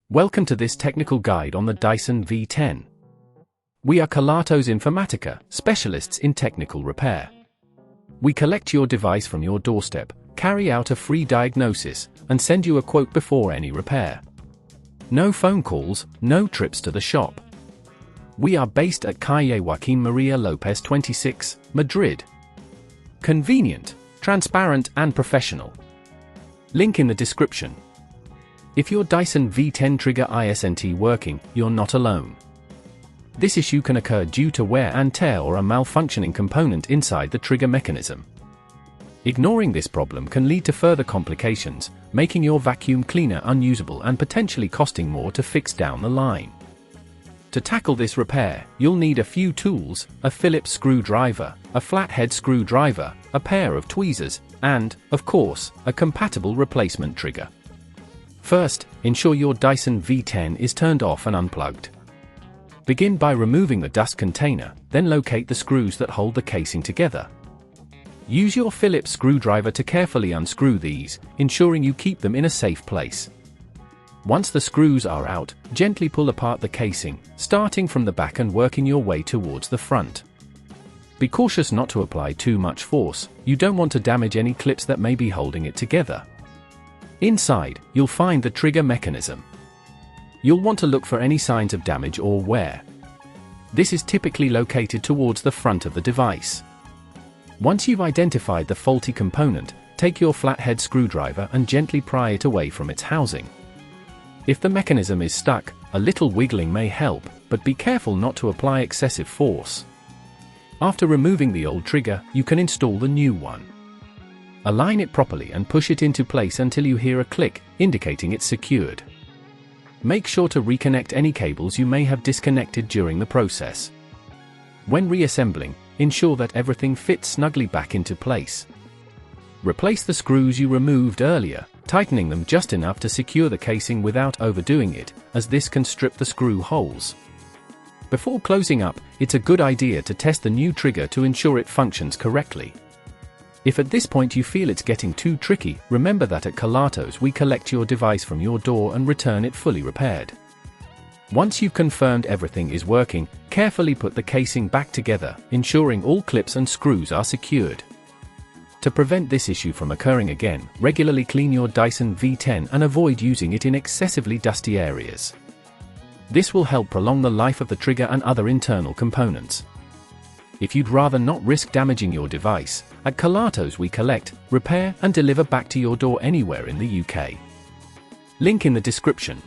Welcome to this technical guide on the Dyson V10. We are Kelatos Informatica, specialists in technical repair. We collect your device from your doorstep, carry out a free diagnosis, and send you a quote before any repair. No phone calls, no trips to the shop. We are based at Calle Joaquín María López 26, Madrid. Convenient, transparent and professional. Link in the description. If your Dyson V10 trigger isn't working, you're not alone. This issue can occur due to wear and tear or a malfunctioning component inside the trigger mechanism. Ignoring this problem can lead to further complications, making your vacuum cleaner unusable and potentially costing more to fix down the line. To tackle this repair, you'll need a few tools: a Phillips screwdriver, a flathead screwdriver, a pair of tweezers, and, of course, a compatible replacement trigger. First, ensure your Dyson V10 is turned off and unplugged. Begin by removing the dust container, then locate the screws that hold the casing together. Use your Phillips screwdriver to carefully unscrew these, ensuring you keep them in a safe place. Once the screws are out, gently pull apart the casing, starting from the back and working your way towards the front. Be cautious not to apply too much force; you don't want to damage any clips that may be holding it together. Inside, you'll find the trigger mechanism. You'll want to look for any signs of damage or wear. This is typically located towards the front of the device. Once you've identified the faulty component, take your flathead screwdriver and gently pry it away from its housing. If the mechanism is stuck, a little wiggling may help, but be careful not to apply excessive force. After removing the old trigger, you can install the new one. Align it properly and push it into place until you hear a click, indicating it's secured. Make sure to reconnect any cables you may have disconnected during the process. When reassembling, ensure that everything fits snugly back into place. Replace the screws you removed earlier, tightening them just enough to secure the casing without overdoing it, as this can strip the screw holes. Before closing up, it's a good idea to test the new trigger to ensure it functions correctly. If at this point you feel it's getting too tricky, remember that at Kelatos we collect your device from your door and return it fully repaired. Once you've confirmed everything is working, carefully put the casing back together, ensuring all clips and screws are secured. To prevent this issue from occurring again, regularly clean your Dyson V10 and avoid using it in excessively dusty areas. This will help prolong the life of the trigger and other internal components. If you'd rather not risk damaging your device, at Kelatos we collect, repair and deliver back to your door anywhere in the UK. Link in the description.